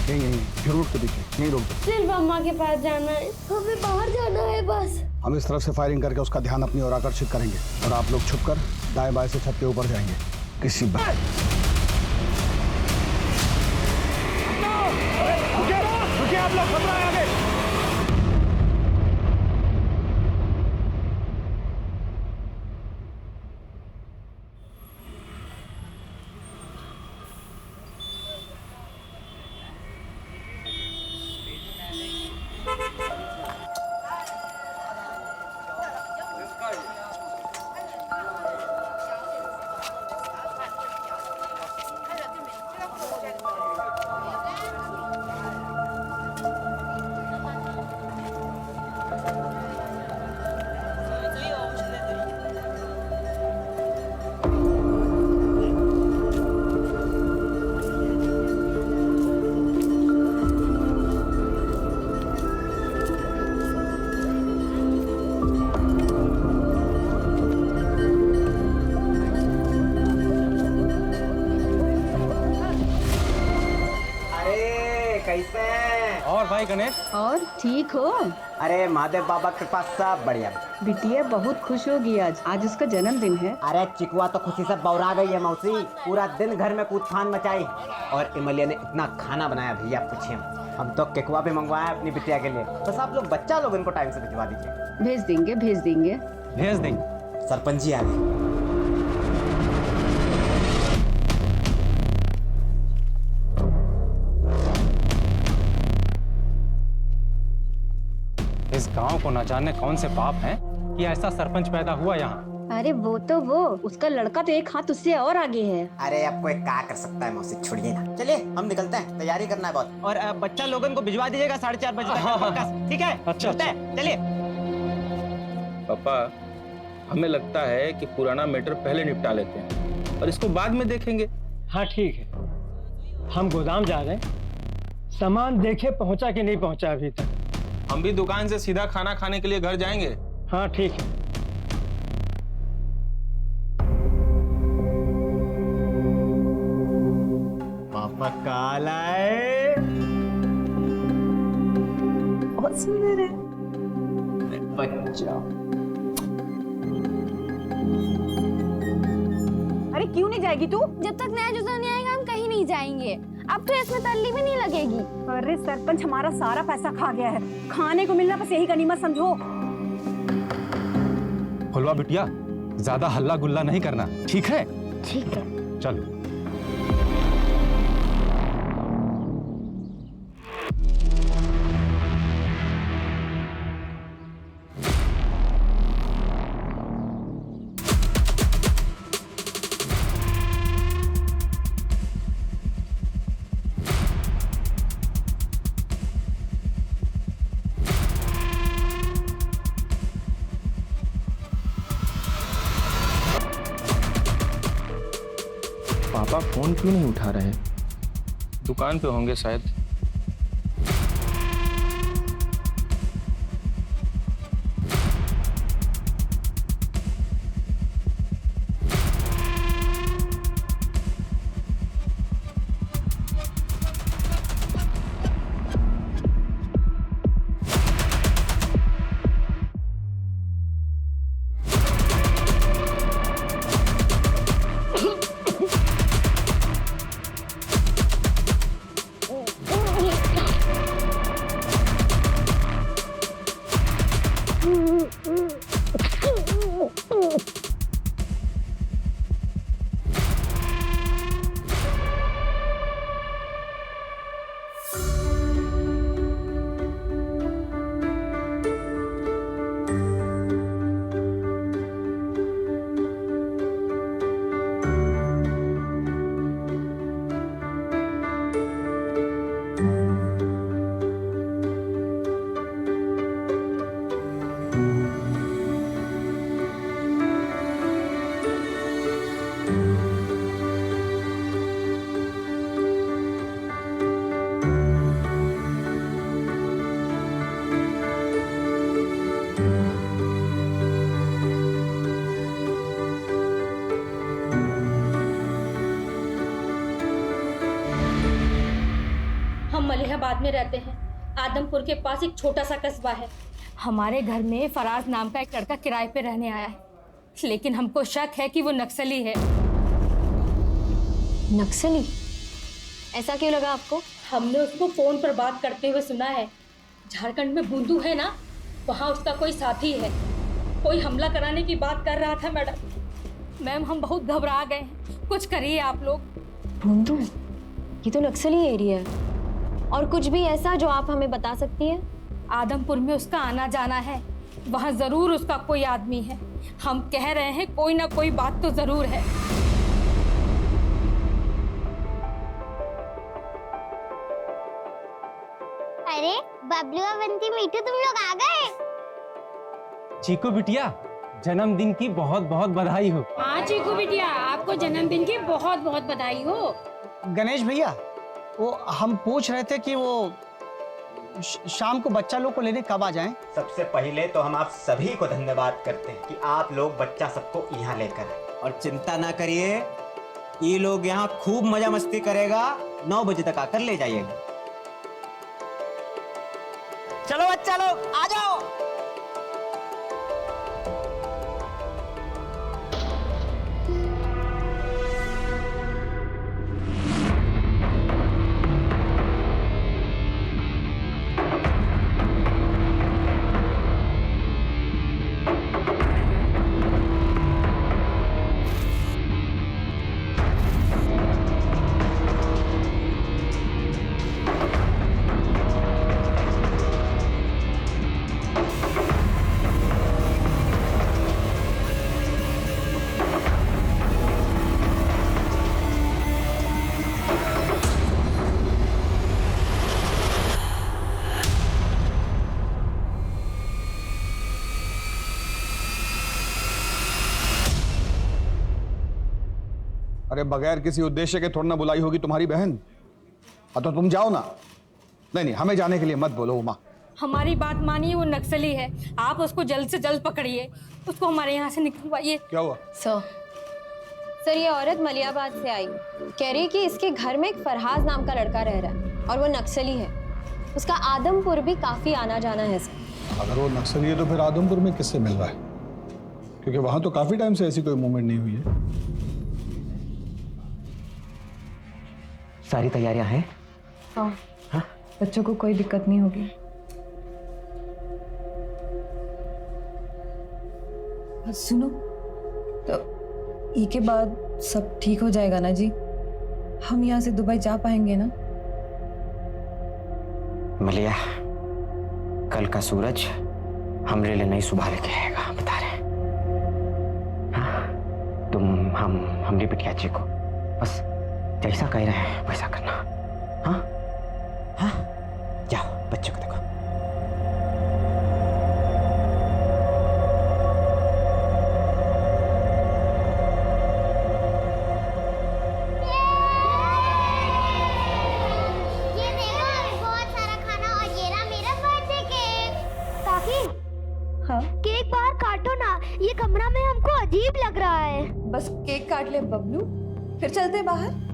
यहीं यहीं जरूर के पीछे, यहीं रोक दो। सिर्फ अम्मा के पास जाना है, हमें बाहर जाना है बस। हम इस तरफ से फायरिंग करके उसका ध्यान अपनी ओर आकर्षित करेंगे और आप लोग छुपकर दाएं बाएं से छत के ऊपर जाएंगे। किसी बात आप लोग खतरा है आगे। कैसे हैं? और भाई गणेश? और ठीक हो? अरे महादेव बाबा के पास सब बढ़िया। बिटिया बहुत खुश होगी आज उसका जन्मदिन है। अरे चिकुआ तो खुशी से बौरा गई है मौसी, पूरा दिन घर में कूद-फान मचाई और इमलिया ने इतना खाना बनाया भैया पूछिए। हम तो केकुआ भी मंगवाया अपनी बिटिया के लिए, बस आप लोग बच्चा लोग इनको टाइम से भिजवा दीजिए। भेज देंगे भेज देंगे भेज देंगे। सरपंच जी आ गए। इस गांव को न जाने कौन से पाप हैं कि ऐसा सरपंच पैदा हुआ यहाँ। अरे वो उसका लड़का तो एक हाथ उससे और आगे है। अरे अब कोई क्या कर सकता है मौसी, छोड़िए ना। चलिए हम निकलते हैं, तैयारी करना है बहुत। और बच्चा लोगन को भिजवा दीजिएगा 4:30 बजे तक। ठीक है? अच्छा। चलिए। पापा, हमें लगता है कि पुराना मैटर पहले निपटा लेते हैं और इसको बाद में देखेंगे। हाँ ठीक है, हम गोदाम जा रहे हैं, सामान देखे पहुंचा कि नहीं पहुंचा अभी तक। हम भी दुकान से सीधा खाना खाने के लिए घर जाएंगे। हाँ ठीक है। पापा काल आए, बहुत सुंदर है बच्चा। अरे क्यों नहीं जाएगी तू? जब तक नया जूता नहीं आएगा हम कहीं नहीं जाएंगे। अब तो इसमें तल्ली भी नहीं लगेगी। अरे सरपंच हमारा सारा पैसा खा गया है, खाने को मिलना बस यही गनीमत समझो। फुलवा बिटिया, ज्यादा हल्ला गुल्ला नहीं करना, ठीक है? ठीक है। चलो। पापा फोन क्यों नहीं उठा रहे? दुकान पे होंगे शायद। मलिहाबाद में रहते हैं। आदमपुर के पास एक छोटा सा कस्बा है। हमारे घर में फराज नाम का एक लड़का किराए पे रहने आया है, लेकिन हमको शक है कि वो नक्सली है। नक्सली? ऐसा क्यों लगा आपको? हमने उसको फोन पर बात करते हुए सुना है। झारखंड में बूंदू है ना, वहाँ उसका कोई साथी है। कोई हमला कराने की बात कर रहा था मैडम। मैम हम बहुत घबरा गए हैं, कुछ करिए आप लोग। बूंदू? ये तो नक्सली एरिया है। और कुछ भी ऐसा जो आप हमें बता सकती है? आदमपुर में उसका आना जाना है, वहाँ जरूर उसका कोई आदमी है। हम कह रहे हैं कोई ना कोई बात तो जरूर है। अरे बबलू और बंटी मीठू, तुम लोग आ गए। चीकू बिटिया, जन्मदिन की बहुत बहुत बधाई हो। हाँ चीकू बिटिया, आपको जन्मदिन की बहुत बहुत बधाई हो। गणेश भैया, वो हम पूछ रहे थे कि वो शाम को बच्चा लोग को लेने कब आ जाएं? सबसे पहले तो हम आप सभी को धन्यवाद करते हैं कि आप लोग बच्चा सबको यहाँ लेकर आए। और चिंता ना करिए, ये लोग यहाँ खूब मजा मस्ती करेगा। 9 बजे तक आकर ले जाइएगा। चलो बच्चा लोग आ जाओ। अरे बगैर किसी उद्देश्य के थोड़ा ना बुलाई होगी तुम्हारी बहन। हाँ तो तुम जाओ ना। नहीं नहीं, हमें जाने के लिए मत बोलो उमा। हमारी बात मानिए, वो नक्सली है। आप उसको जल्द से जल्द पकड़िए, उसको हमारे यहाँ से निकलवाइए। क्या हुआ? सर ये औरत मलियाबाद से आई, कह रही है कि इसके घर में एक फरहाज नाम का लड़का रह रहा है और वो नक्सली है। उसका आदमपुर भी काफी आना जाना है सर। अगर वो नक्सली है तो फिर आदमपुर में किससे मिल रहा है? क्योंकि वहां तो काफी टाइम से ऐसी कोई मूवमेंट नहीं हुई है। सारी तैयारियां हैं? हाँ, बच्चों को कोई दिक्कत नहीं होगी। सुनो, तो ई के बाद सब ठीक हो जाएगा ना जी? हम यहाँ से दुबई जा पाएंगे ना? मलिया, कल का सूरज हमरे लिए नहीं सुबह लेके आएगा, बता रहे। हाँ, तुम हमरी बिटिया जी को बस जैसा कह रहे हैं वैसा करना। हाँ हाँ, जाओ बच्चों को देखो। ये देखो, बहुत सारा खाना और ये रहा मेरा बर्थडे केक। काकी, हाँ, केक बाहर काटो ना, ये कमरा में हमको अजीब लग रहा है। बस केक काट ले बबलू, फिर चलते बाहर।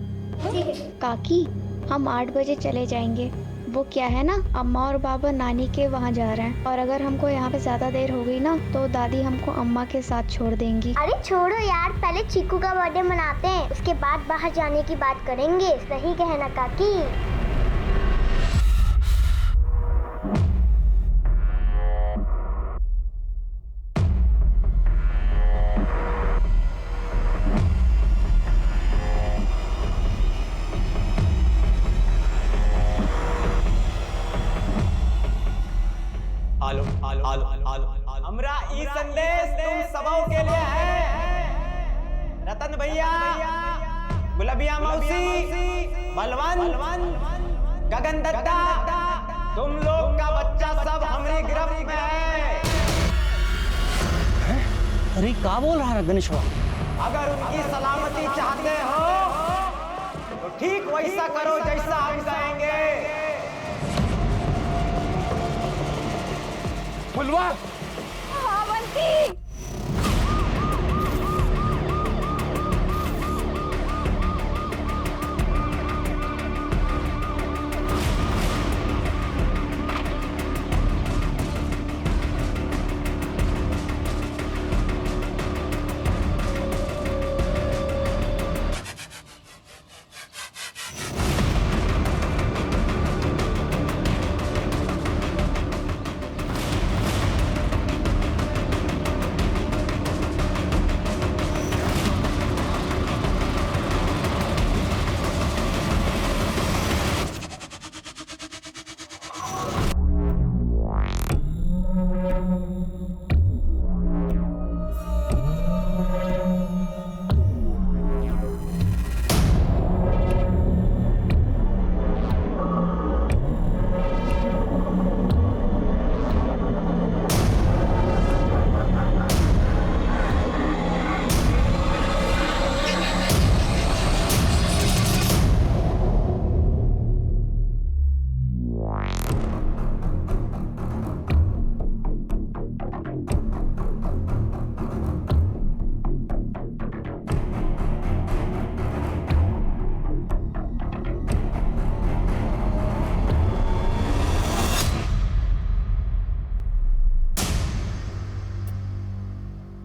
काकी, हम 8 बजे चले जाएंगे। वो क्या है ना, अम्मा और बाबा नानी के वहाँ जा रहे हैं, और अगर हमको यहाँ पे ज्यादा देर हो गई ना तो दादी हमको अम्मा के साथ छोड़ देंगी। अरे छोड़ो यार, पहले चीकू का बर्थडे मनाते हैं, उसके बाद बाहर जाने की बात करेंगे। सही कहना काकी। हमरा ई संदेश तुम सबों के लिए है। रतन भैया, गुलाबिया मौसी, बलवंत, गगन दत्ता, तुम लोग का बच्चा सब हमारी गिरफ्त में है। अरे क्या बोल रहा है गणेश बाबा? अगर उनकी सलामती चाहते हो तो ठीक वैसा करो जैसा हम कहेंगे। फुलवा,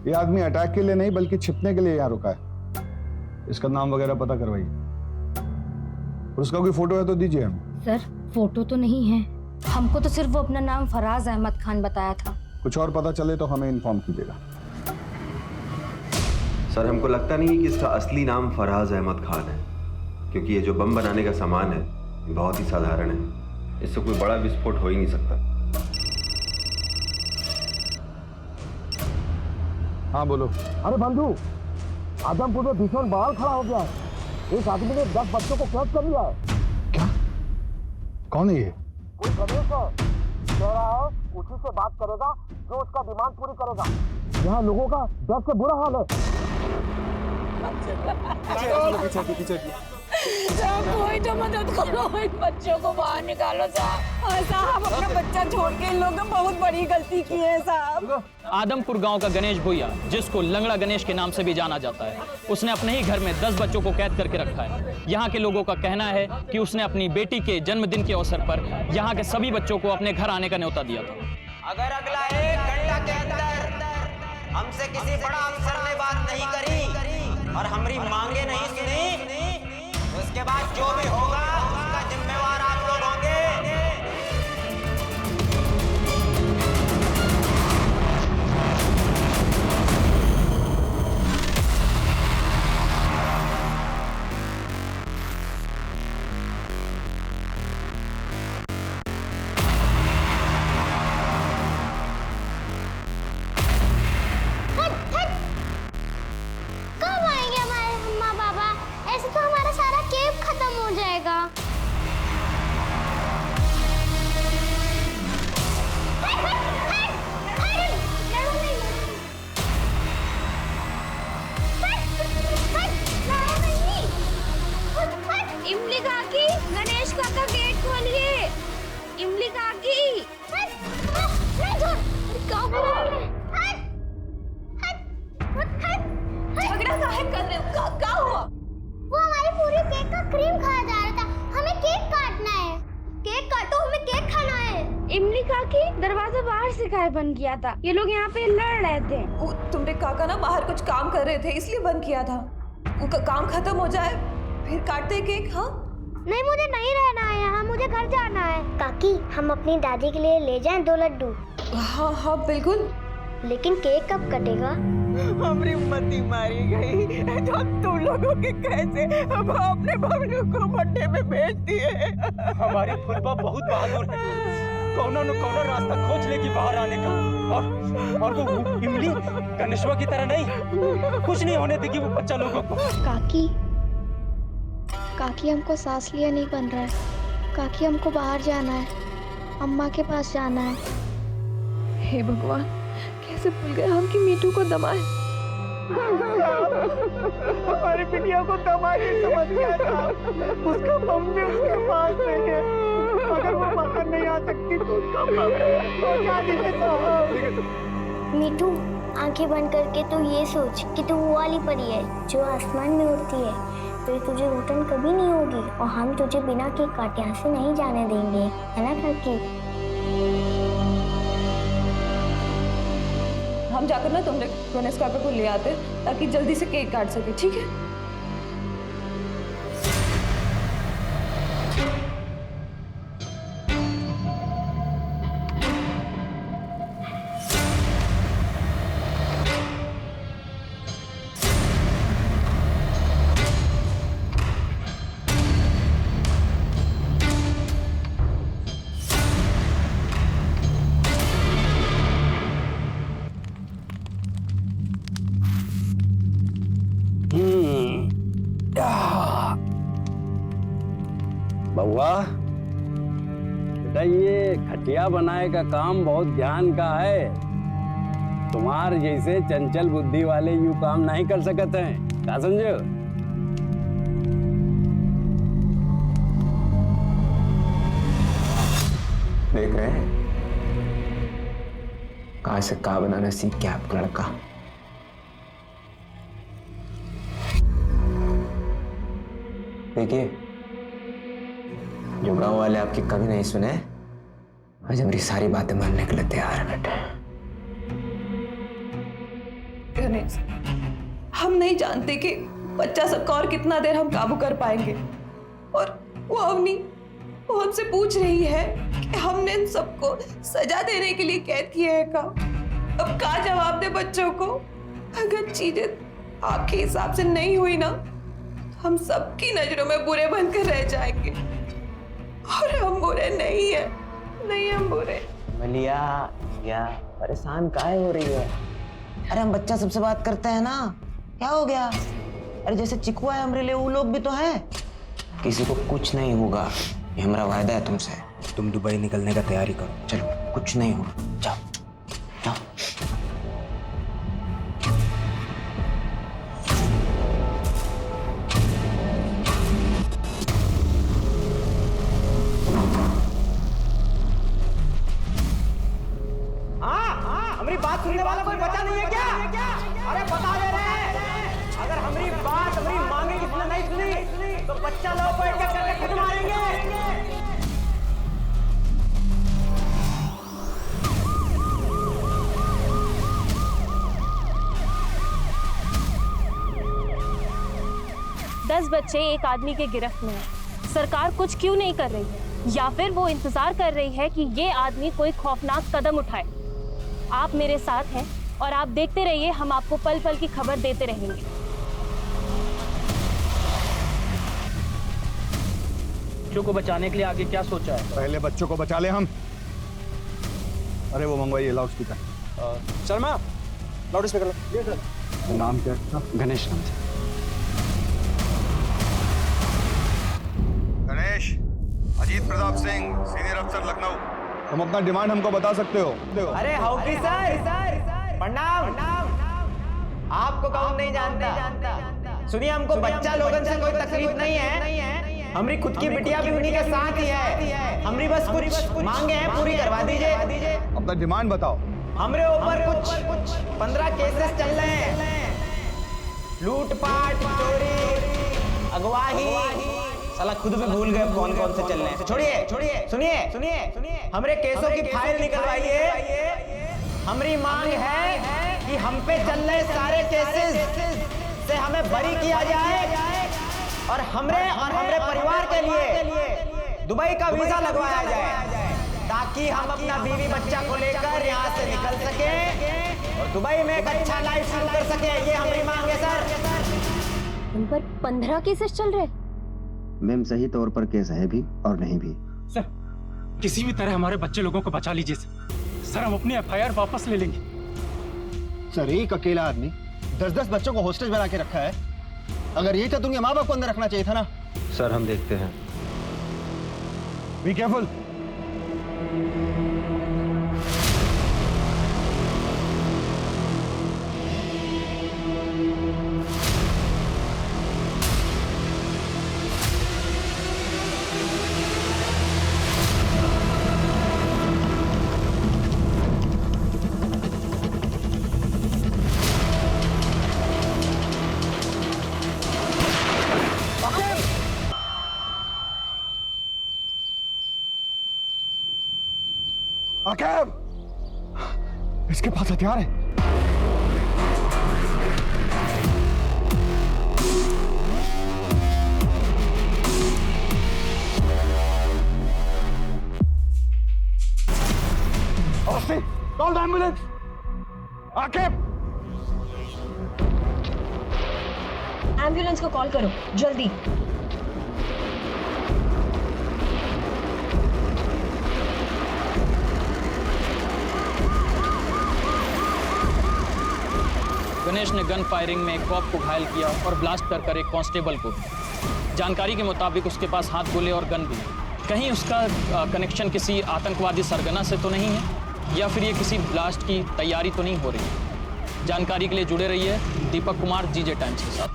ये आदमी अटैक के लिए नहीं बल्कि छिपने के लिए यहाँ रुका है। इसका नाम वगैरह पता करवाइए और उसका कोई फोटो है तो दीजिए हमें। सर फोटो तो नहीं है, हमको तो सिर्फ वो अपना नाम फराज अहमद खान बताया था। कुछ और पता चले तो हमें इन्फॉर्म कीजिएगा। सर हमको लगता नहीं कि इसका असली नाम फराज अहमद खान है, क्योंकि ये जो बम बनाने का सामान है ये बहुत ही साधारण है, इससे कोई बड़ा विस्फोट हो ही नहीं सकता। हाँ बोलो। अरे बंधु, आदमपुर में भीषण बवाल खड़ा हो गया है। एक आदमी ने 10 बच्चों को कैद कर लिया है। क्या? कौन है ये? कोई गणेश है, कह रहा है उसी से बात करेगा जो उसका डिमांड पूरी करेगा। यहाँ लोगों का डर से बुरा हाल है। कोई तो मदद करो, इन बच्चों को बाहर निकालो साहब। साहब अपना बच्चा छोड़ के इन लोगों ने बहुत बड़ी गलती की है साहब। आदमपुर गांव का गणेश भुइया, जिसको लंगड़ा गणेश के नाम से भी जाना जाता है, उसने अपने ही घर में 10 बच्चों को कैद करके रखा है। यहाँ के लोगों का कहना है कि उसने अपनी बेटी के जन्मदिन के अवसर पर यहाँ के सभी बच्चों को अपने घर आने का न्योता दिया था। अगर अगला 1 घंटा के अंदर हमसे किसी बड़ा अफसर ने बात नहीं करी और हमारी मांगे नहीं सुनी, तो उसके बाद जो भी होगा उसका जिम्मेवार आप लोग होंगे। कब आएंगे हमारे अम्मा पापा? ऐसे तो हमारा सारा केक खत्म हो जाएगा। इमली काकी, गणेश काका गेट खोलिए। इमली काकी, क्या हुआ? झगड़ा काहे कर रहे हो? क्या हुआ? वो हमारी पूरी केक का क्रीम खाया जा रहा था। हमें केक काटना है। केक काटो, हमें केक खाना है। इमली काकी, दरवाजा बाहर से काहे बंद किया था? ये लोग यहाँ पे लड़ रहे थे। तुम्हारे काका ना बाहर कुछ काम कर रहे थे इसलिए बंद किया था। उनका काम खत्म हो जाए फिर काटते केक। हाँ नहीं, मुझे नहीं रहना है यहाँ, मुझे घर जाना है। काकी, हम अपनी दादी के लिए ले जाएं 2 लड्डू। हाँ हाँ बिल्कुल। लेकिन केक कब कटेगा? हमारी मती मारी गई तो तुम लोगों के कैसे अब अपने बबलू को बर्थडे में भेज दिए। हमारी फुलबा बहुत बहादुर है, कौनो न कौनो रास्ता खोज लेगी बाहर आने का। और वो इमली गणेशवा की तरह नहीं, कुछ नहीं होने देगी वो बच्चा लोगों को। काकी हमको सांस लिया नहीं बन रहा है। काकी हमको बाहर जाना है, अम्मा के पास जाना है। हे भगवान, कैसे भूल गए हम कि मीठू को दमाए। हमारी बिटिया को दमाए समझ गया था। उसका मम्मी उसके पास नहीं है। अगर वो बाहर नहीं आ सकती तो उसका मीठू, आंखें बंद करके तू ये सोच कि तू वो वाली परी है जो आसमान में उड़ती है। फिर तुझे घुटन कभी नहीं होगी और हम तुझे बिना केक काटे यहाँ से नहीं जाने देंगे, है ना काकी? हम जाकर ना तुमने गणेश काका को ले आते ताकि जल्दी से केक काट सके, ठीक है? बउआ बेटा, ये खटिया बनाए का काम बहुत ध्यान का है। तुम्हार जैसे चंचल बुद्धि वाले यूं काम नहीं कर सकते हैं, क्या समझो? देख रहे हैं कहां से का बनाना सीख गया आपका लड़का। देखिए, जो गांव वाले आपकी कभी नहीं सुने, आज हमारी सारी बातें मानने के लिए तैयार है बेटे। गणेश, हम नहीं जानते कि बच्चा सबका और कितना देर हम काबू कर पाएंगे। और वो अवनी, वो हमसे पूछ रही है कि हमने इन सबको सजा देने के लिए कैद किया है का। अब क्या जवाब दे बच्चों को? अगर चीजें आपके हिसाब से नहीं हुई ना, तो हम सबकी नजरों में बुरे बनकर रह जाएंगे। और हम बुरे नहीं है, नहीं हम बुरे। मलिया क्या परेशान काहे हो रही है? अरे हम बच्चा सबसे बात करते हैं ना, क्या हो गया? अरे जैसे चिकुआ है हमारे लिए, वो लोग भी तो हैं। किसी को कुछ नहीं होगा, ये हमारा वायदा है तुमसे। तुम दुबई निकलने का तैयारी करो। चलो, कुछ नहीं होगा, जाओ जाओ। हमारी बात सुनने वाला कोई बचा नहीं है क्या? अरे बता दे रहे हैं, अगर हमारी बात हमारी मांगे किसने नहीं सुनी तो बच्चा लोग को एक-एक करके खुद मारेंगे। दस बच्चे एक आदमी के गिरफ्त में हैं। सरकार कुछ क्यों नहीं कर रही है, या फिर वो इंतजार कर रही है कि ये आदमी कोई खौफनाक कदम उठाए। आप मेरे साथ हैं और आप देखते रहिए, हम आपको पल पल की खबर देते रहेंगे। बच्चों को बचाने के लिए आगे क्या सोचा है? पहले बच्चों को बचा ले हम। अरे वो मंगवाइए loud speaker. Sharma, loud speaker लो। नाम क्या है? गणेश नाम से। गणेश, अजीत प्रताप सिंह, सीनियर अफसर लखनऊ। तुम अपना डिमांड हमको बता सकते हो। अरे हाउकी सर, प्रणाम। आपको कौन नहीं जानता? सुनिए, हमको बच्चा लोगन से कोई तकलीफ नहीं है। हमारी खुद की बिटिया भी उन्हीं के साथ ही है। हमारी बस कुछ मांगे हैं, पूरी करवा दीजिए। अपना डिमांड बताओ। हमारे ऊपर कुछ 15 केसेस चल रहे हैं। लूटपाट, चोरी, अगवाही। साला खुद भी भूल गए कौन कौन से चल रहे हैं। छोड़िए, सुनिए। हमारे केसों की फाइल निकलवाइए। हमारी मांग है कि हम पे चल रहे सारे केसेस से हमें बरी किया जाए और हमरे परिवार के लिए दुबई का वीजा लगवाया जाए, ताकि हम अपना बीवी बच्चा को लेकर यहाँ से निकल सके और दुबई में एक अच्छा लाइफ शुरू कर सके। ये हमारी मांग है सर। उन पर 15 केसेस चल रहे। मैम, सही तौर पर केस है भी और नहीं भी। सर, किसी भी तरह हमारे बच्चे लोगों को बचा लीजिए सर। हम अपनी FIR वापस ले लेंगे। सर, एक अकेला आदमी 10-10 बच्चों को हॉस्टेज बना के रखा है। अगर यही था तो उनके माँ बाप को अंदर रखना चाहिए था ना। सर, हम देखते हैं। Be careful. आकेब, इसके पास हथियार है। Call the ambulance. Aqib, ambulance को कॉल करो जल्दी। गणेश ने गन फायरिंग में एक कॉप को घायल किया और ब्लास्ट कर एक कांस्टेबल को भी। जानकारी के मुताबिक उसके पास हाथ गोले और गन भी है। कहीं उसका कनेक्शन किसी आतंकवादी सरगना से तो नहीं है, या फिर ये किसी ब्लास्ट की तैयारी तो नहीं हो रही है। जानकारी के लिए जुड़े रहिए दीपक कुमार, जीजे टाइम्स के साथ।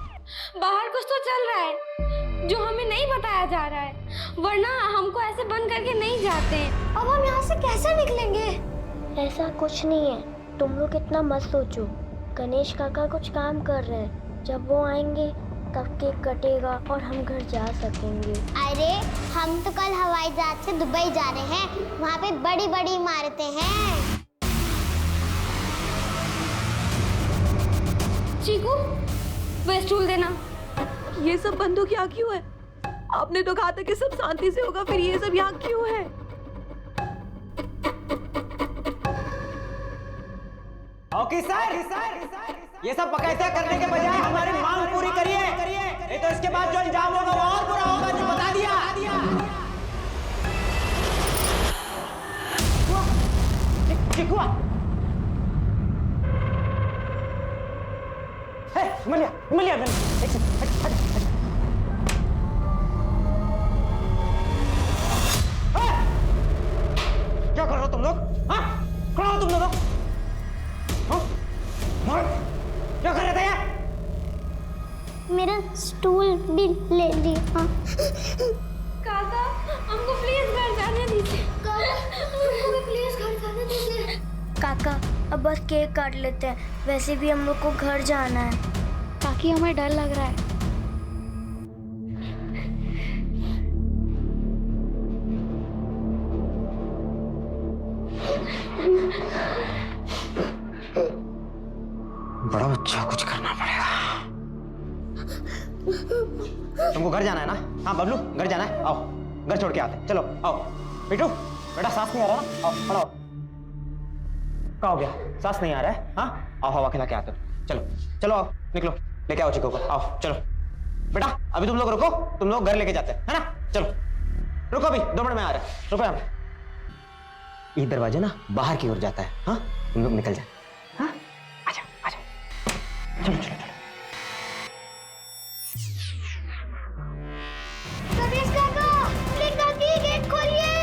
बाहर कुछ तो चल रहा है जो हमें नहीं बताया जा रहा है, वरना हमको ऐसे बंद करके नहीं जाते। अब हम यहाँ से कैसे निकलेंगे? ऐसा कुछ नहीं है, तुम लोग इतना मत सोचो। गणेश काका कुछ काम कर रहे हैं, जब वो आएंगे तब केक कटेगा और हम घर जा सकेंगे। अरे हम तो कल हवाई जहाज से दुबई जा रहे हैं, वहाँ पे बड़ी बड़ी इमारतें हैं। चीकू, वह स्टूल देना। ये सब बंद हो क्या क्यों है? आपने तो कहा था कि सब शांति से होगा, फिर ये सब यहाँ क्यों है? ऑफिसर, ये सब बकायदा करने के बजाय हमारी मांग पूरी करिए। नहीं तो इसके बाद जो अंजाम होगा वो और बुरा होगा, जो बता दिया। चिकुआ, मलिया, एक सेकंड, हट। क्या कर रहे हो तुम लोग? हाँ, खड़ा हो तुम लोग। क्या कर रहे थे यार? मेरा स्टूल भी ले लिया। काका, हमको प्लीज घर जाने दीजिए। हमको भी प्लीज घर जाने दीजिए। काका, अब बस केक काट लेते हैं, वैसे भी हम लोग को घर जाना है। काकी, हमें डर लग रहा है। बड़ा अच्छा कुछ करना पड़ेगा। तुमको घर जाना है ना? हाँ बबलू, घर जाना है, आओ घर छोड़ के आते। चलो आओ। पिटू, बेटा सांस नहीं आ रहा ना? आओ खड़ा हो। क्या हो गया? सांस नहीं आ रहा है? हाँ, आओ हवा खिला के आते हो। चलो आओ, निकलो, लेके आओ चिको को। आओ चलो बेटा, अभी तुम लोग रुको, तुम लोग घर लेके जाते हैं, है ना? चलो रुको, अभी 2 मिनट में आ रहा है। रुको यहाँ पे। ये दरवाजा ना बाहर की ओर जाता है। हाँ, तुम लोग निकल जाए। हाँ, चलो। गणेश काका, प्लीज काकी, गेट खोलिए।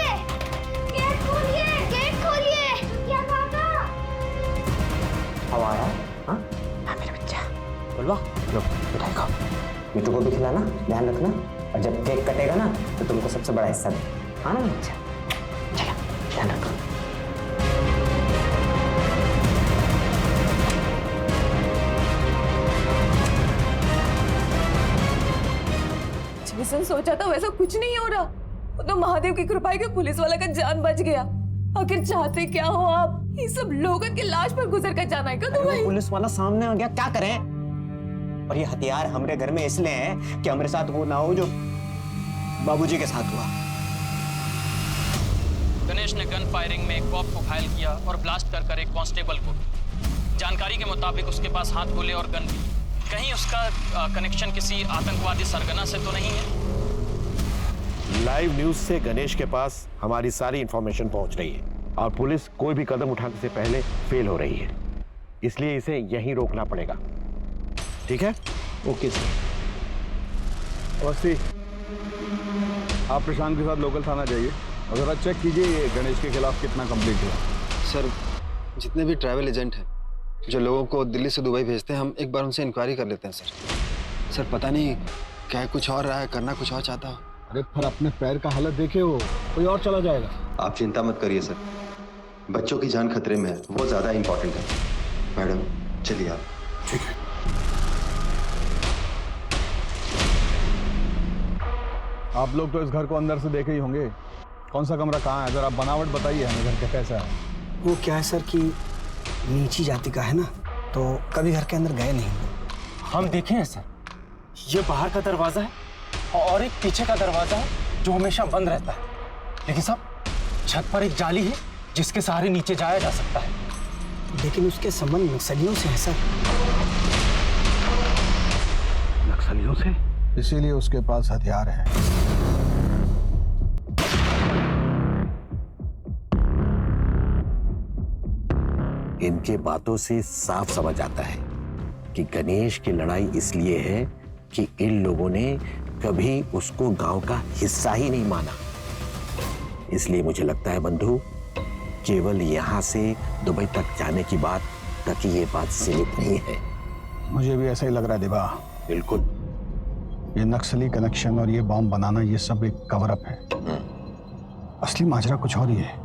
क्या काका? हवा आ रहा है? हाँ मेरे बच्चा बोलवा, लो मिठाई खाओ। मिठू को भी खिलाना, ध्यान रखना, और जब केक कटेगा ना तो तुमको सबसे बड़ा हिस्सा दे। हाँ ना बच्चा? चलो ध्यान रखो। जैसा सोचा था वैसा कुछ नहीं हो रहा। वो तो महादेव की कृपा है कि पुलिस वाला का जान बच गया। आखिर चाहते क्या हो आप? ये सब लोगों की लाश पर गुजर कर जाना है क्या तुम्हें? पुलिस वाला सामने आ गया, क्या करें? और ये हथियार हमारे घर में इसलिए है कि हमारे साथ वो ना हो जो बाबूजी के साथ हुआ। गणेश ने गन फायरिंग में एक कॉप को घायल किया और ब्लास्ट कर एक कांस्टेबल को। जानकारी के मुताबिक उसके पास हाथ गोले और गन भी। कहीं उसका कनेक्शन किसी आतंकवादी सरगना से तो नहीं है? लाइव न्यूज से गणेश के पास हमारी सारी इंफॉर्मेशन पहुंच रही है और पुलिस कोई भी कदम उठाने से पहले फेल हो रही है, इसलिए इसे यहीं रोकना पड़ेगा। ठीक है? Okay sir. अवस्थी, आप प्रशांत के साथ लोकल थाना जाइए और जरा चेक कीजिए ये गणेश के खिलाफ कितना कंप्लीट हुआ। सर, जितने भी ट्रैवल एजेंट हैं जो लोगों को दिल्ली से दुबई भेजते हैं, हम एक बार उनसे इंक्वायरी कर लेते हैं सर। सर पता नहीं क्या कुछ और रहा है, करना कुछ और चाहता हो। अरे फिर अपने पैर का हालत देखे हो, कोई और चला जाएगा। आप चिंता मत करिए सर, बच्चों की जान खतरे में है, वो ज्यादा इंपॉर्टेंट है। मैडम चलिए आप। ठीक है। आप लोग तो इस घर को अंदर से देखे ही होंगे। कौन सा कमरा कहाँ है, जरा बनावट बताइए हमें, घर का कैसा है? वो क्या है सर कि नीची जाति का है ना, तो कभी घर के अंदर गए नहीं। हम देखे हैं सर, ये बाहर का दरवाजा है और एक पीछे का दरवाजा है जो हमेशा बंद रहता है। लेकिन साहब, छत पर एक जाली है जिसके सहारे नीचे जाया जा सकता है। लेकिन उसके संबंध नक्सलियों से है सर। नक्सलियों से? इसीलिए उसके पास हथियार है। इनके बातों से साफ समझ आता है कि गणेश की लड़ाई इसलिए है कि इन लोगों ने कभी उसको गांव का हिस्सा ही नहीं माना। इसलिए मुझे लगता है बंधु, केवल यहाँ से दुबई तक जाने की बात तक ये बात सीमित नहीं है। मुझे भी ऐसा ही लग रहा है दिबा। बिल्कुल। ये नक्सली कनेक्शन और ये बॉम्ब बनाना, ये सब एक कवर अप है। असली माजरा कुछ और ही है।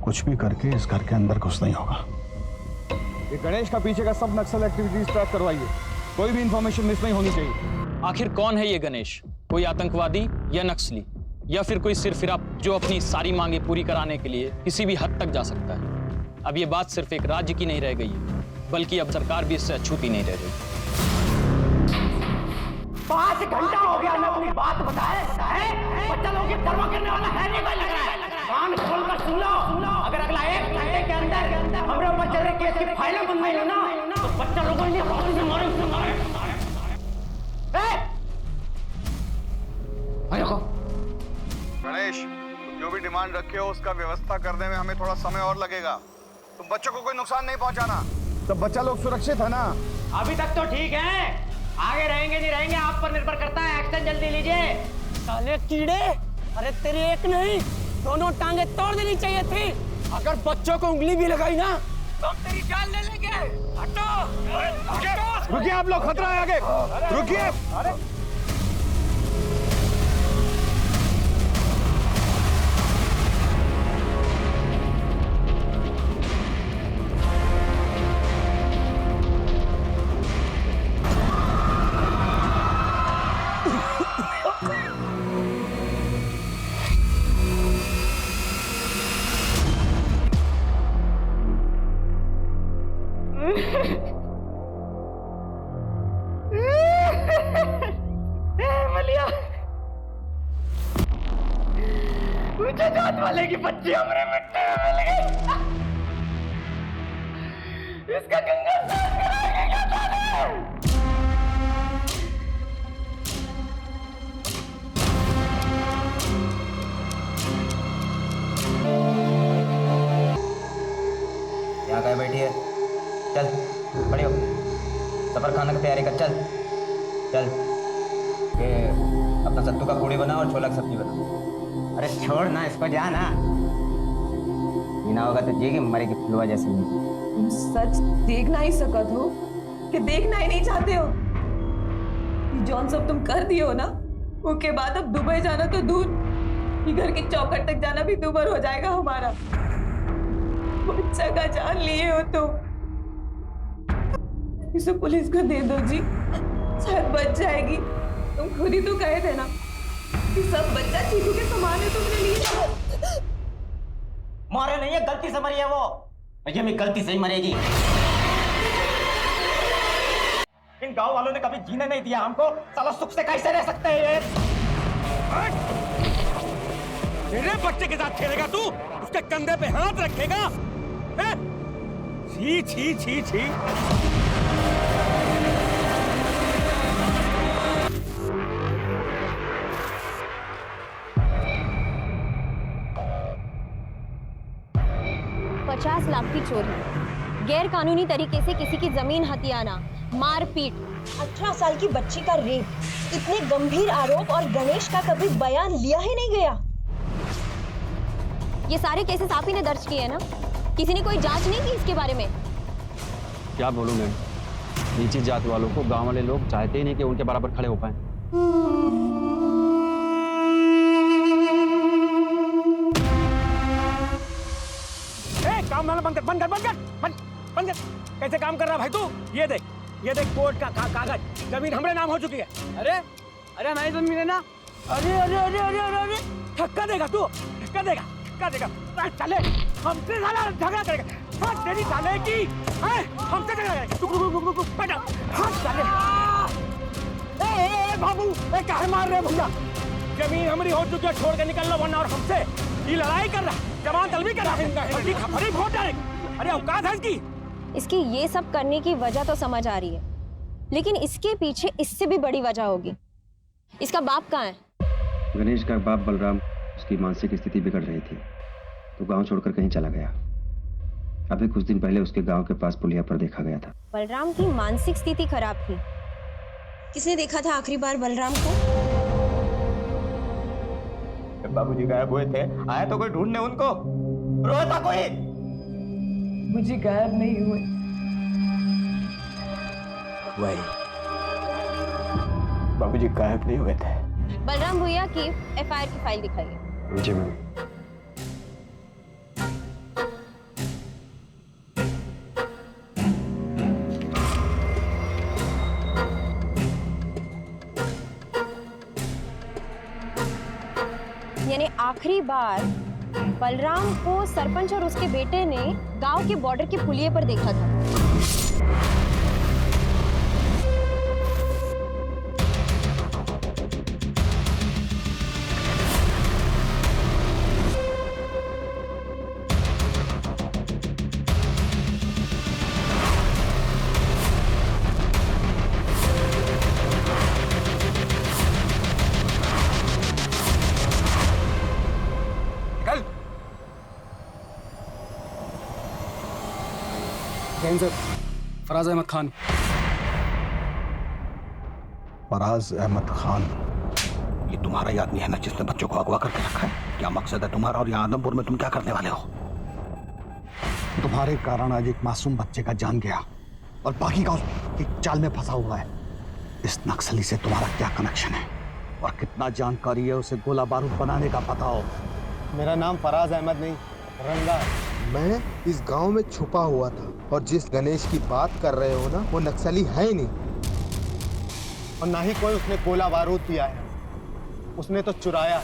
कुछ भी करके इस घर के अंदर घुस नहीं होगा। ये गणेश का पीछे का सब नक्सल एक्टिविटीज ट्रैक करवाइए, कोई भी इंफॉर्मेशन मिस नहीं होनी चाहिए। आखिर कौन है ये गणेश? कोई आतंकवादी या नक्सली, या फिर कोई सिरफिरा जो अपनी सारी मांगे पूरी कराने के लिए किसी भी हद तक जा सकता है? अब ये बात सिर्फ एक राज्य की नहीं रह गई है, बल्कि अब सरकार भी इससे अछूती नहीं रह रही। 5 घंटा हो गया मैं अपनी बात बताए बच्चा लोग ये परवाह करने वाला है नहीं लग रहा है। कान खोलकर सुन लो, अगर अगला 1 घंटे के अंदर हमरे ऊपर चल रहे केस की फाइलें बंद नहीं हो ना तो बच्चा लोगों ने रोटी से मारे। गणेश, जो भी डिमांड रखे हो उसका व्यवस्था करने में हमें थोड़ा समय और लगेगा। तुम बच्चों को कोई नुकसान नहीं पहुंचाना। तो बच्चा लोग सुरक्षित है ना? अभी तक तो ठीक है, आगे रहेंगे नहीं रहेंगे आप पर निर्भर करता है। एक्शन जल्दी लीजिए। साले कीड़े, अरे तेरी एक नहीं दोनों टांगे तोड़ देनी चाहिए थी। अगर बच्चों को उंगली भी लगाई ना तो तेरी जान ले लेंगे। हटो, रुकिए आप लोग, खतरा है आगे, रुकिए। मुझे जात वाले की बच्ची हमरे मिट्टी में मिल गई। इसका गंगा स्नान कराएंगे क्या जाने? यहाँ कहीं बैठी है? चल खड़ी हो, सफर खाना की तैयारी कर। चल चल, ये अपना सत्तू का पूड़ी बना और छोला की सब्जी बना। अरे छोड़ ना इसको, जा ना। जीना होगा तो जिएगी, मरेगी फुलवा जैसे। तुम सच देखना ही सकत हो कि देखना ही नहीं चाहते हो? जॉन सब तुम कर दिए हो ना, उसके बाद अब दुबई जाना तो दूर, घर की चौखट तक जाना भी दूभर हो जाएगा हमारा। बच्चा का जान लिए हो तो इसे पुलिस को दे दो जी, शायद बच जाएगी। तुम खुद ही तो कहे थे ना कि सब बच्चा चीकू के समान है तुमने लिए। मारे नहीं है, गलती से मरी है वो। ये भी गलती से ही मरेगी। इन गांव वालों ने कभी जीने नहीं दिया हमको, साला सुख से कैसे रह सकते हैं ये? मेरे बच्चे के साथ खेलेगा तू? उसके कंधे पे हाथ रखेगा? छी छी छी छी। 50 लाख की चोरी, गैर कानूनी तरीके से किसी की जमीन हथियाना, मारपीट, 18 साल की बच्ची का रेप, इतने गंभीर आरोप और गणेश का कभी बयान लिया ही नहीं गया। ये सारे केसेस आप ही ने दर्ज किए हैं ना? किसी ने कोई जांच नहीं की इसके बारे में? क्या बोलूं मैं, नीची जात वालों को गांव वाले लोग चाहते ही नहीं कि उनके बराबर खड़े हो पाए। काम बंद कर, बंद कर, बंद कर, बंद कर। कैसे काम कर रहा भाई तू? ये देख कोर्ट का कागज, जमीन हमरे नाम हो चुकी है। अरे अरे हमारी जमीन है ना। अरे अरे अरे अरे अरे अरे धक्का देगा तू, धक्का देगा, धक्का देगा। चले हमसे साला झगड़ा करेगा। हाँ तेरी साले की हमसे झगड़ा करेगा। रुक बैठा। हाँ साले ए बाबू क्या मार रहे भैया? जमीन हमारी हो चुकी है, छोड़ के निकल लो वरना और हमसे ये लड़ाई कर रहा है, जवान तलबी कर रहा है। अरे औकात है इसकी। इसकी ये सब करने की वजह तो समझ आ रही है, लेकिन इसके पीछे इससे भी बड़ी वजह होगी। इसका बाप कहाँ है? गणेश का बाप बलराम, उसकी मानसिक स्थिति बिगड़ रही थी तो गांव छोड़कर कहीं चला गया। अभी कुछ दिन पहले उसके गांव के पास पुलिया पर देखा गया था। बलराम की मानसिक स्थिति खराब थी। किसने देखा था आखिरी बार बलराम को? बाबूजी गायब हुए थे, आया तो कोई ढूंढने उनको? रोया था कोई? मुझे गायब नहीं हुए। वही बाबूजी गायब नहीं हुए थे। बलराम भैया की एफआईआर की फाइल दिखाइए। जी मैम। यानी आखिरी बार बलराम को सरपंच और उसके बेटे ने गांव के बॉर्डर के पुलिये पर देखा था। सर, फराज अहमद खान। फराज अहमद खान, ये तुम्हारा ही आदमी है ना जिसने बच्चों को अगवा करके रखा है? क्या मकसद है तुम्हारा और यहाँ आदमपुर में तुम क्या करने वाले हो? तुम्हारे कारण आज एक मासूम बच्चे का जान गया और बाकी का उसकी चाल में फंसा हुआ है। इस नक्सली से तुम्हारा क्या कनेक्शन है और कितना जानकारी है उसे गोला बारूद बनाने का पता हो? मेरा नाम फराज अहमद नहीं, रंगा है। मैं इस गांव में छुपा हुआ था और जिस गणेश की बात कर रहे हो ना, वो नक्सली है ही नहीं और ना ही कोई उसने गोला बारूद दिया है। उसने तो चुराया है।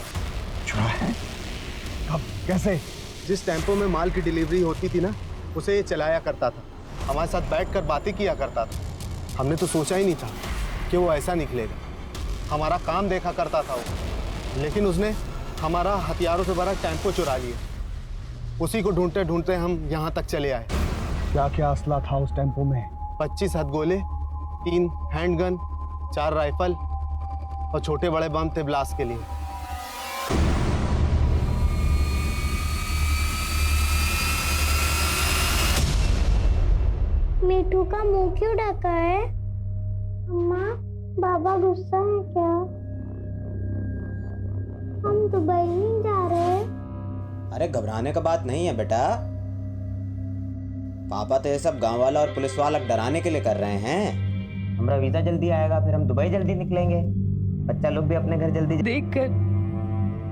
चुराया है? कब? कैसे? जिस टेम्पो में माल की डिलीवरी होती थी ना, उसे ये चलाया करता था। हमारे साथ बैठकर बातें किया करता था। हमने तो सोचा ही नहीं था कि वो ऐसा निकलेगा। हमारा काम देखा करता था वो, लेकिन उसने हमारा हथियारों से भरा टेम्पो चुरा लिया। उसी को ढूंढते ढूंढते हम यहाँ तक चले आए। क्या क्या असला था उस टेम्पो में? 25 हथगोले, 3 हैंडगन, 4 राइफल और छोटे बड़े बम थे ब्लास्ट के लिए। मीठू का मुंह क्यों ढका है? अम्मा, बाबा गुस्सा है क्या? हम दुबई नहीं जा रहे। अरे घबराने का बात नहीं है बेटा। पापा तो ये सब गांव वाला और पुलिस वाला डराने के लिए कर रहे हैं। हमारा वीजा जल्दी आएगा, फिर हम दुबई जल्दी निकलेंगे। बच्चा लोग भी अपने घर जल्दी। देखकर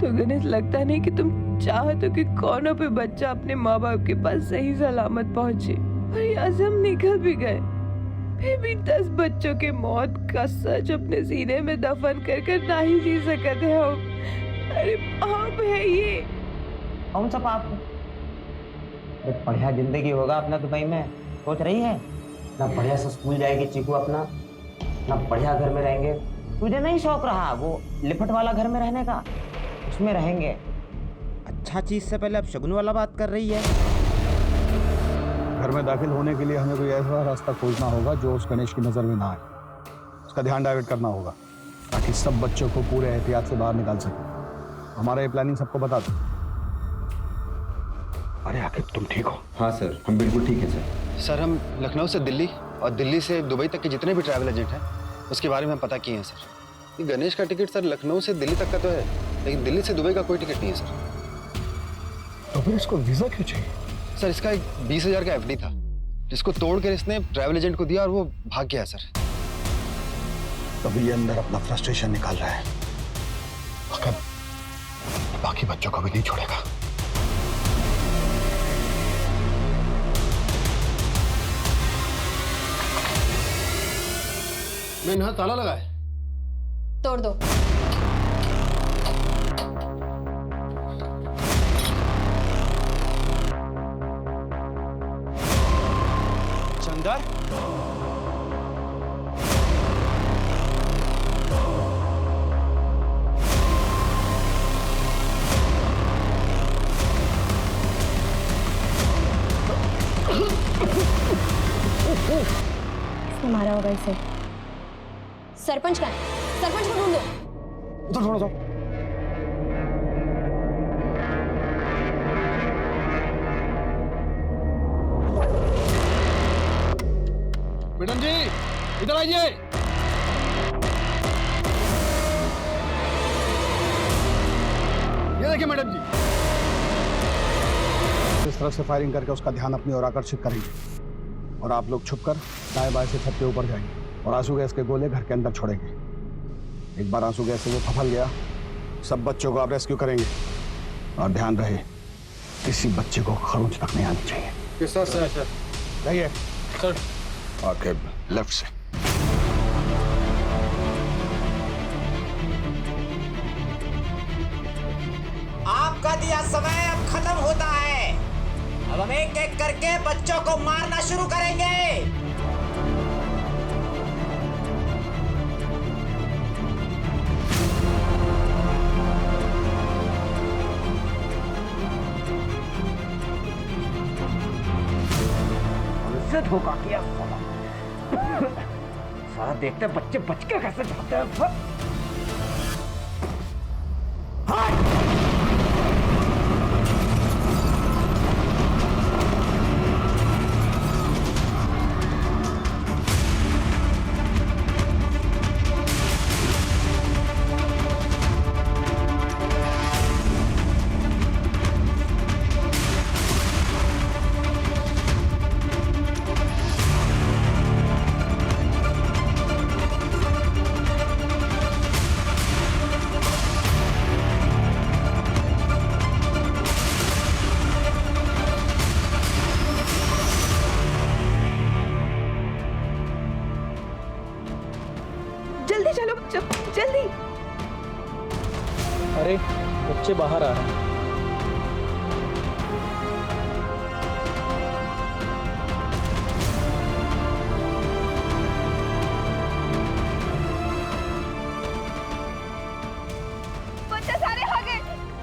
तो गणेश लगता नहीं कि तुम चाहते हो कि कौनों पे बच्चा अपने माँ बाप के पास सही सलामत पहुंचे। और यहाँ से हम निकल भी गए, फिर भी 10 बच्चों के मौत का सच अपने सीने में दफन कर कर ना ही जी सकते हम। अरे पाप है ये। कौन सा पाप? एक बढ़िया जिंदगी होगा अपना दुबई में, सोच रही है ना? बढ़िया से स्कूल जाएगी चीकू अपना, ना बढ़िया घर में रहेंगे। तुझे नहीं शौक रहा वो लिपट वाला घर में रहने का? उसमें रहेंगे। अच्छा चीज से पहले अब शगुन वाला बात कर रही है। घर में दाखिल होने के लिए हमें कोई ऐसा रास्ता खोजना होगा जो उस गणेश की नजर में ना आए। उसका ध्यान डाइवर्ट करना होगा ताकि सब बच्चों को पूरे एहतियात से बाहर निकाल सके। हमारा ये प्लानिंग सबको बता दो। अरे आखिर तुम ठीक हो? हाँ सर, हम बिल्कुल ठीक है सर। सर, हम लखनऊ से दिल्ली और दिल्ली से दुबई तक के जितने भी ट्रैवल एजेंट हैं उसके बारे में पता किए हैं सर। ये गणेश का टिकट सर लखनऊ से दिल्ली तक का तो है, लेकिन दिल्ली से दुबई का कोई टिकट नहीं है सर। तो फिर इसको वीजा क्यों चाहिए? सर, इसका एक 20,000 का एफडी था जिसको तोड़कर इसने ट्रैवल एजेंट को दिया और वो भाग गया सर। तभी ये अंदर अपना फ्रस्ट्रेशन निकाल रहा है। मगर बाकी बच्चों को भी नहीं छोड़ेगा। मैंने यहाँ ताला लगा है। तोड़ दो। चंदा, किसने मारा होगा इसे? सरपंच का है। सरपंच को ढूंढो। उधर थोड़ा सा। मैडम जी, इधर आइए। ये देखिए मैडम जी। इस तरफ से फायरिंग करके उसका ध्यान अपनी ओर आकर्षित करेंगे और आप लोग छुपकर दाएं बाएं से छत के ऊपर जाएंगे और आंसू गैस के गोले घर के अंदर छोड़ेंगे। एक बार आंसू गैस से वो फफल गया, सब बच्चों को आप रेस्क्यू करेंगे और ध्यान रहे किसी बच्चे को खरोंच तक नहीं आनी चाहिए। सर सर सर जाइए सर। आके लेफ्ट से। आपका दिया समय अब खत्म होता है। अब हम एक एक करके बच्चों को मारना शुरू करेंगे। धोखा किया सारा देखते बच्चे बच के कैसे जाते हैं। जल्दी चलो बच्चों, जल्दी। अरे बच्चे बाहर आ रहे हैं। बच्चे सारे आ गए।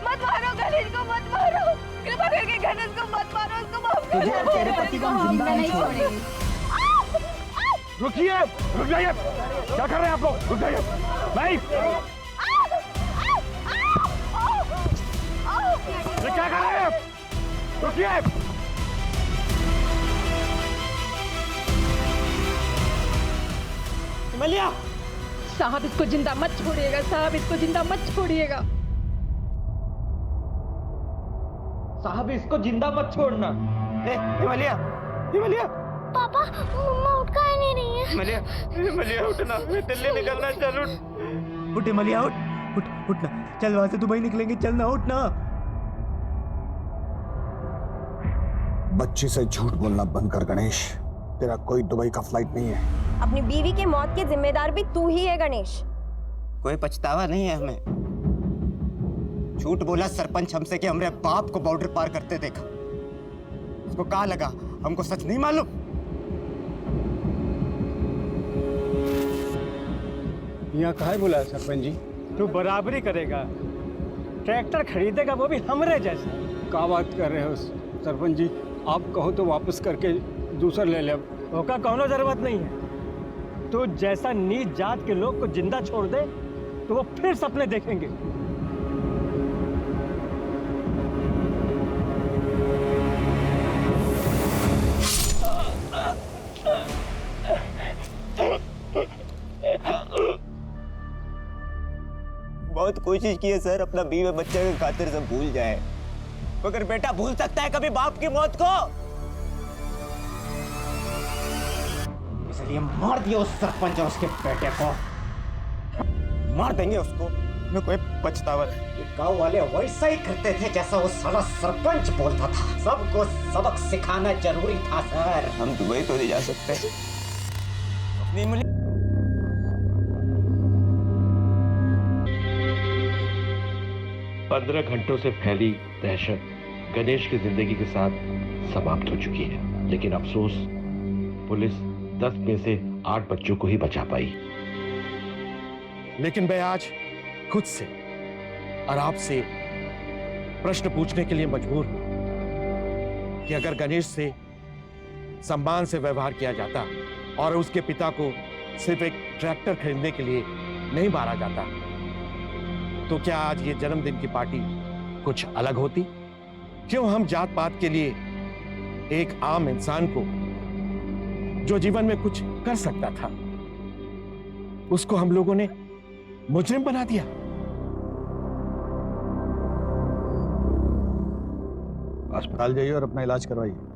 मत मारो गणेश को, मत मारो, कृपा करके गणेश को मत मारो, उसको माफ कर दो। तेरे पति को हम जिंदा नहीं छोड़ेंगे। रुकिए, रुक जाइए। क्या कर रहे हैं आप लोग? रुक जाइए। नहीं, ये क्या कर रहे हैं? रुकिए। मलिया, साहब इसको जिंदा मत छोड़िएगा, साहब इसको जिंदा मत छोड़िएगा। साहब इसको जिंदा मत छोड़ना। हिमालया, हिमालया। पापा, मम्मा उठ काहे नहीं रही है? हिमालया, हिमालया उठना, दिल्ली निकलना, चल उठ। उठ हिमालया, उठ, उठना, चल वहां से दुबई निकलेंगे, चलना, उठना। बच्ची से झूठ बोलना बंद कर गणेश, तेरा कोई दुबई का फ्लाइट नहीं है। अपनी बीवी के मौत के जिम्मेदार भी तू ही है गणेश। कोई पछतावा नहीं है हमें। झूठ बोला सरपंच हमसे कि हमरे बाप को बॉर्डर पार करते देखा। उसको कहा लगा हमको सच नहीं मालूम। यहाँ कहा बुलाया सरपंच जी? तू बराबरी करेगा, ट्रैक्टर खरीदेगा, वो भी हमरे जैसा। क्या बात कर रहे हो सरपंच जी? आप कहो तो वापस करके दूसरा ले ले। ओका कौनो जरूरत नहीं है। तो जैसा नीच जात के लोग को जिंदा छोड़ दे तो वो फिर सपने देखेंगे। बहुत कोशिश की है सर, अपना बीवी बच्चे के खातिर सब भूल जाए, मगर बेटा भूल सकता है कभी बाप की मौत को? इसलिए मार दिया उस सरपंच और उसके बेटे को। मार देंगे उसको, मैं कोई पछतावा नहीं। गांव वाले वैसा ही करते थे जैसा वो साला सरपंच बोलता था। सबको सबक सिखाना जरूरी था सर। हम दुबई तो नहीं जा सकते। अपनी 15 घंटों से फैली दहशत गणेश की जिंदगी के साथ समाप्त हो चुकी है, लेकिन अफसोस पुलिस 10 में से 8 बच्चों को ही बचा पाई। लेकिन मैं आज खुद से और आपसे प्रश्न पूछने के लिए मजबूर हूं कि अगर गणेश से सम्मान से व्यवहार किया जाता और उसके पिता को सिर्फ एक ट्रैक्टर खरीदने के लिए नहीं मारा जाता, तो क्या आज ये जन्मदिन की पार्टी कुछ अलग होती? क्यों हम जात पात के लिए एक आम इंसान को जो जीवन में कुछ कर सकता था, उसको हम लोगों ने मुजरिम बना दिया? अस्पताल जाइए और अपना इलाज करवाइए।